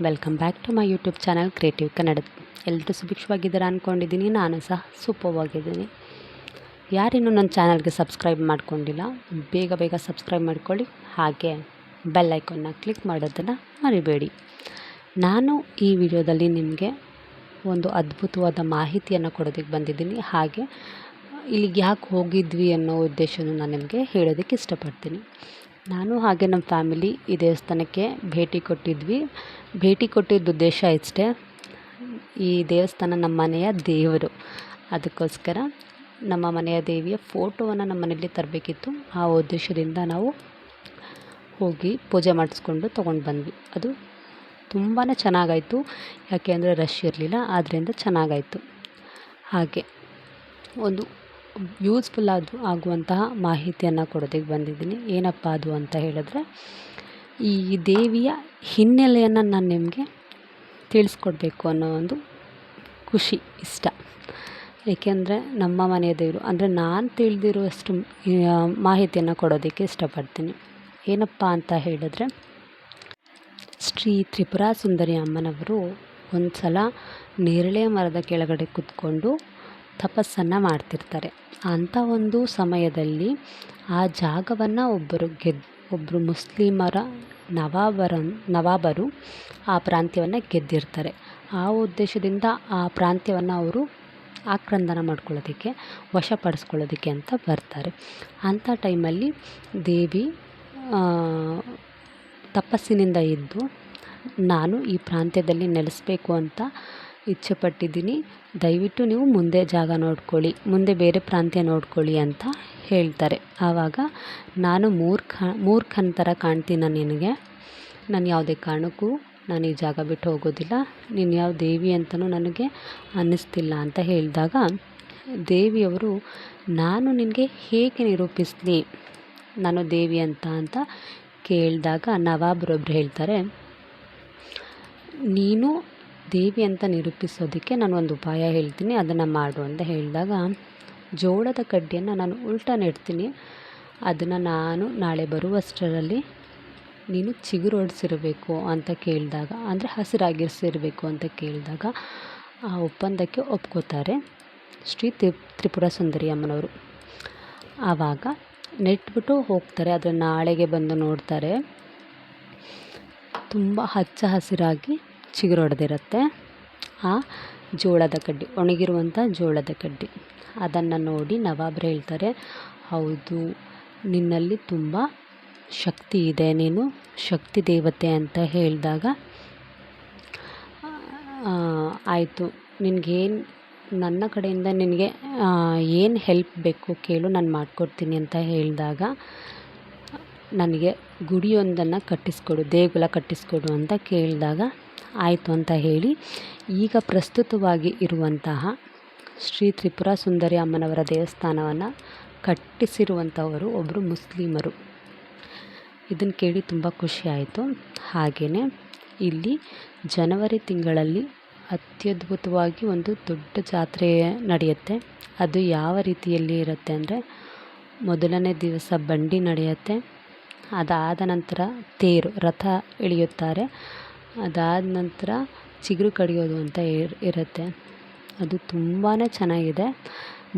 Welcome back to my YouTube channel creative Kannada. ಎಲ್ಲರೂ ಸುಭಿಕ್ಷವಾಗಿದ್ದೀರಾ ಅಂದ್ಕೊಂಡಿದ್ದೀನಿ. ನಾನು ಸಹ ಸೂಪರ್ವಾಗಿದ್ದೀನಿ. ಯಾರಿನ್ನೂ ನನ್ನ ಚಾನಲ್ಗೆ ಸಬ್ಸ್ಕ್ರೈಬ್ ಮಾಡ್ಕೊಂಡಿಲ್ಲ, ಬೇಗ ಸಬ್ಸ್ಕ್ರೈಬ್ ಮಾಡ್ಕೊಳ್ಳಿ. ಹಾಗೆ ಬೆಲ್ ಐಕಾನ್ನ ಕ್ಲಿಕ್ ಮಾಡೋದನ್ನು ಮರಿಬೇಡಿ. ನಾನು ಈ ವಿಡಿಯೋದಲ್ಲಿ ನಿಮಗೆ ಒಂದು ಅದ್ಭುತವಾದ ಮಾಹಿತಿಯನ್ನು ಕೊಡೋದಕ್ಕೆ ಬಂದಿದ್ದೀನಿ. ಹಾಗೆ ಇಲ್ಲಿಗೆ ಯಾಕೆ ಹೋಗಿದ್ವಿ ಅನ್ನೋ ಉದ್ದೇಶವನ್ನು ನಾನು ನಿಮಗೆ ಹೇಳೋದಕ್ಕೆ ಇಷ್ಟಪಡ್ತೀನಿ. ನಾನು ಹಾಗೆ ನಮ್ಮ ಫ್ಯಾಮಿಲಿ ಈ ದೇವಸ್ಥಾನಕ್ಕೆ ಭೇಟಿ ಕೊಟ್ಟಿದ್ದ ಉದ್ದೇಶ ಇಷ್ಟೇ. ಈ ದೇವಸ್ಥಾನ ನಮ್ಮ ಮನೆಯ ದೇವರು, ಅದಕ್ಕೋಸ್ಕರ ನಮ್ಮ ಮನೆಯ ದೇವಿಯ ಫೋಟೋವನ್ನು ನಮ್ಮ ಮನೆಯಲ್ಲಿ ತರಬೇಕಿತ್ತು. ಆ ಉದ್ದೇಶದಿಂದ ನಾವು ಹೋಗಿ ಪೂಜೆ ಮಾಡಿಸ್ಕೊಂಡು ತೊಗೊಂಡು ಬಂದ್ವಿ. ಅದು ತುಂಬಾ ಚೆನ್ನಾಗಾಯಿತು, ಯಾಕೆ ಅಂದರೆ ರಶ್ ಇರಲಿಲ್ಲ, ಆದ್ದರಿಂದ ಚೆನ್ನಾಗಾಯಿತು. ಹಾಗೆ ಒಂದು ಯೂಸ್ಫುಲ್ ಆಗುವಂತಹ ಮಾಹಿತಿಯನ್ನು ಕೊಡೋದಕ್ಕೆ ಬಂದಿದ್ದೀನಿ. ಏನಪ್ಪ ಅದು ಅಂತ ಹೇಳಿದ್ರೆ, ಈ ದೇವಿಯ ಹಿನ್ನೆಲೆಯನ್ನು ನಾನು ನಿಮಗೆ ತಿಳಿಸ್ಕೊಡ್ಬೇಕು ಅನ್ನೋ ಒಂದು ಖುಷಿ, ಇಷ್ಟ. ಏಕೆಂದರೆ ನಮ್ಮ ಮನೆಯ ದೇವರು ಅಂದರೆ ನಾನು ತಿಳಿದಿರುವಷ್ಟು ಮಾಹಿತಿಯನ್ನು ಕೊಡೋದಕ್ಕೆ ಇಷ್ಟಪಡ್ತೀನಿ. ಏನಪ್ಪ ಅಂತ ಹೇಳಿದ್ರೆ, ಶ್ರೀ ತ್ರಿಪುರ ಸುಂದರಿ ಅಮ್ಮನವರು ಒಂದು ಸಲ ನೇರಳೆ ಮರದ ಕೆಳಗಡೆ ಕೂತ್ಕೊಂಡು ತಪಸ್ಸನ್ನು ಮಾಡ್ತಿರ್ತಾರೆ. ಅಂಥ ಒಂದು ಸಮಯದಲ್ಲಿ ಆ ಜಾಗವನ್ನು ಒಬ್ಬರು ಮುಸ್ಲಿಮರ ನವಾಬರು ಆ ಪ್ರಾಂತ್ಯವನ್ನು ಗೆದ್ದಿರ್ತಾರೆ. ಆ ಉದ್ದೇಶದಿಂದ ಆ ಪ್ರಾಂತ್ಯವನ್ನು ಅವರು ಆಕ್ರಂದನ ಮಾಡ್ಕೊಳ್ಳೋದಕ್ಕೆ, ವಶಪಡಿಸ್ಕೊಳ್ಳೋದಕ್ಕೆ ಅಂತ ಬರ್ತಾರೆ. ಅಂಥ ಟೈಮಲ್ಲಿ ದೇವಿ ತಪಸ್ಸಿನಿಂದ ಇದ್ದು, ನಾನು ಈ ಪ್ರಾಂತ್ಯದಲ್ಲಿ ನೆಲೆಸಬೇಕು ಅಂತ ಇಚ್ಛೆ ಪಟ್ಟಿದ್ದೀನಿ, ದಯವಿಟ್ಟು ನೀವು ಮುಂದೆ ಜಾಗ ನೋಡ್ಕೊಳ್ಳಿ, ಮುಂದೆ ಬೇರೆ ಪ್ರಾಂತ್ಯ ನೋಡ್ಕೊಳ್ಳಿ ಅಂತ ಹೇಳ್ತಾರೆ. ಆವಾಗ ನಾನು ಮೂರ್ಖನ ಥರ ಕಾಣ್ತೀನ ನಿನಗೆ, ನಾನು ಯಾವುದೇ ಕಾರಣಕ್ಕೂ ನಾನು ಈ ಜಾಗ ಬಿಟ್ಟು ಹೋಗೋದಿಲ್ಲ, ನೀನು ಯಾವ ದೇವಿ ಅಂತಲೂ ನನಗೆ ಅನ್ನಿಸ್ತಿಲ್ಲ ಅಂತ ಹೇಳಿದಾಗ, ದೇವಿಯವರು ನಾನು ನಿನಗೆ ಹೇಗೆ ನಿರೂಪಿಸಲಿ ನಾನು ದೇವಿ ಅಂತ ಕೇಳಿದಾಗ ನವಾಬರೊಬ್ಬರು ಹೇಳ್ತಾರೆ, ನೀನು ದೇವಿ ಅಂತ ನಿರೂಪಿಸೋದಕ್ಕೆ ನಾನು ಒಂದು ಉಪಾಯ ಹೇಳ್ತೀನಿ, ಅದನ್ನು ಮಾಡು ಅಂತ ಹೇಳಿದಾಗ, ಜೋಳದ ಕಡ್ಡಿಯನ್ನು ನಾನು ಉಲ್ಟಾ ನೆಡ್ತೀನಿ, ಅದನ್ನು ನಾನು ನಾಳೆ ಬರುವಷ್ಟರಲ್ಲಿ ನೀನು ಚಿಗುರೊಡಿಸಿರಬೇಕು ಅಂತ ಕೇಳಿದಾಗ, ಅಂದರೆ ಹಸಿರಾಗಿರಿಸಿರಬೇಕು ಅಂತ ಕೇಳಿದಾಗ ಆ ಒಪ್ಪಂದಕ್ಕೆ ಒಪ್ಕೋತಾರೆ ಶ್ರೀ ತ್ರಿಪುರ ಸುಂದರಿ ಅಮ್ಮನವರು. ಆವಾಗ ನೆಟ್ಬಿಟ್ಟು ಹೋಗ್ತಾರೆ. ಅದನ್ನು ನಾಳೆಗೆ ಬಂದು ನೋಡ್ತಾರೆ, ತುಂಬ ಹಚ್ಚ ಹಸಿರಾಗಿ ಚಿಗುರೊಡೆದಿರುತ್ತೆ ಆ ಜೋಳದ ಕಡ್ಡಿ, ಒಣಗಿರುವಂಥ ಜೋಳದ ಕಡ್ಡಿ. ಅದನ್ನು ನೋಡಿ ನವಾಬರು ಹೇಳ್ತಾರೆ, ಹೌದು, ನಿನ್ನಲ್ಲಿ ತುಂಬ ಶಕ್ತಿ ಇದೆ, ನೀನು ಶಕ್ತಿ ದೇವತೆ ಅಂತ ಹೇಳಿದಾಗ, ಆಯಿತು, ನಿನಗೇನು ನನ್ನ ಕಡೆಯಿಂದ ನಿನಗೆ ಏನು ಹೆಲ್ಪ್ ಬೇಕು ಕೇಳು, ನಾನು ಮಾಡಿಕೊಡ್ತೀನಿ ಅಂತ ಹೇಳಿದಾಗ, ನನಗೆ ಗುಡಿಯೊಂದನ್ನು ಕಟ್ಟಿಸ್ಕೊಡು, ದೇಗುಲ ಕಟ್ಟಿಸ್ಕೊಡು ಅಂತ ಕೇಳಿದಾಗ, ಆಯಿತು ಅಂತ ಹೇಳಿ, ಈಗ ಪ್ರಸ್ತುತವಾಗಿ ಇರುವಂತಹ ಶ್ರೀ ತ್ರಿಪುರ ಸುಂದರಿ ಅಮ್ಮನವರ ದೇವಸ್ಥಾನವನ್ನು ಕಟ್ಟಿಸಿರುವಂಥವರು ಒಬ್ಬರು ಮುಸ್ಲಿಮರು. ಇದನ್ನು ಕೇಳಿ ತುಂಬ ಖುಷಿ ಆಯಿತು. ಹಾಗೆಯೇ ಇಲ್ಲಿ ಜನವರಿ ತಿಂಗಳಲ್ಲಿ ಅತ್ಯದ್ಭುತವಾಗಿ ಒಂದು ದೊಡ್ಡ ಜಾತ್ರೆ ನಡೆಯುತ್ತೆ. ಅದು ಯಾವ ರೀತಿಯಲ್ಲಿ ಇರುತ್ತೆ ಅಂದರೆ, ಮೊದಲನೇ ದಿವಸ ಬಂಡಿ ನಡೆಯುತ್ತೆ, ಅದಾದ ನಂತರ ತೇರು, ರಥ ಎಳೆಯುತ್ತಾರೆ, ಅದಾದ ನಂತರ ಚಿಗುರು ಕಡಿಯೋದು ಅಂತ ಇರುತ್ತೆ. ಅದು ತುಂಬಾ ಚೆನ್ನಾಗಿದೆ,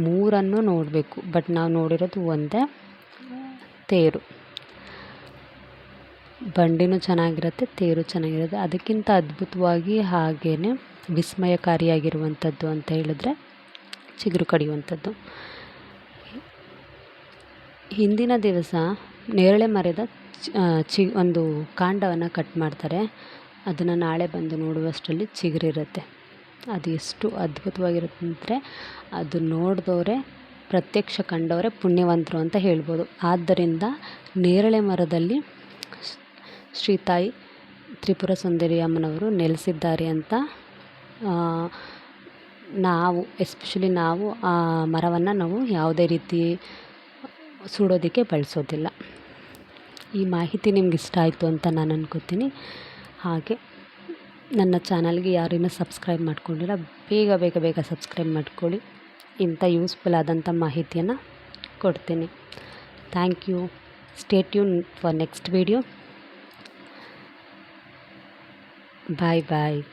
ಮೂರನ್ನು ನೋಡಬೇಕು, ಬಟ್ ನಾವು ನೋಡಿರೋದು ಒಂದೇ, ತೇರು. ಬಂಡಿನೂ ಚೆನ್ನಾಗಿರುತ್ತೆ, ತೇರು ಚೆನ್ನಾಗಿರುತ್ತೆ. ಅದಕ್ಕಿಂತ ಅದ್ಭುತವಾಗಿ ಹಾಗೆಯೇ ವಿಸ್ಮಯಕಾರಿಯಾಗಿರುವಂಥದ್ದು ಅಂತ ಹೇಳಿದ್ರೆ ಚಿಗುರು ಕಡಿಯುವಂಥದ್ದು. ಹಿಂದಿನ ದಿವಸ ನೇರಳೆ ಮರದ ಒಂದು ಕಾಂಡವನ್ನು ಕಟ್ ಮಾಡ್ತಾರೆ, ಅದನ್ನು ನಾಳೆ ಬಂದು ನೋಡುವಷ್ಟರಲ್ಲಿ ಚಿಗುರಿರುತ್ತೆ. ಅದು ಎಷ್ಟು ಅದ್ಭುತವಾಗಿರುತ್ತೆ ಅಂದರೆ, ಅದು ನೋಡಿದವರೇ, ಪ್ರತ್ಯಕ್ಷ ಕಂಡವರೇ ಪುಣ್ಯವಂತರು ಅಂತ ಹೇಳ್ಬೋದು. ಆದ್ದರಿಂದ ನೇರಳೆ ಮರದಲ್ಲಿ ಶ್ರೀ ತಾಯಿ ತ್ರಿಪುರ ಸುಂದರಿ ಅಮ್ಮನವರು ನೆಲೆಸಿದ್ದಾರೆ ಅಂತ ಎಸ್ಪೆಷಲಿ ನಾವು ಆ ಮರವನ್ನು ನಾವು ಯಾವುದೇ ರೀತಿ ಸುಡೋದಕ್ಕೆ ಬಳಸೋದಿಲ್ಲ. ಈ ಮಾಹಿತಿ ನಿಮ್ಗೆ ಇಷ್ಟ ಆಯಿತು ಅಂತ ನಾನು ಅನ್ಕೋತೀನಿ. ಹಾಗೆ ನನ್ನ ಚಾನಲ್ಗೆ ಯಾರಿನ್ನೂ ಸಬ್ಸ್ಕ್ರೈಬ್ ಮಾಡ್ಕೊಂಡಿಲ್ಲ, ಬೇಗ ಸಬ್ಸ್ಕ್ರೈಬ್ ಮಾಡ್ಕೊಳ್ಳಿ. ಇಂಥ ಯೂಸ್ಫುಲ್ ಆದಂಥ ಮಾಹಿತಿಯನ್ನು ಕೊಡ್ತೀನಿ. Thank you. Stay tuned for next video. Bye bye.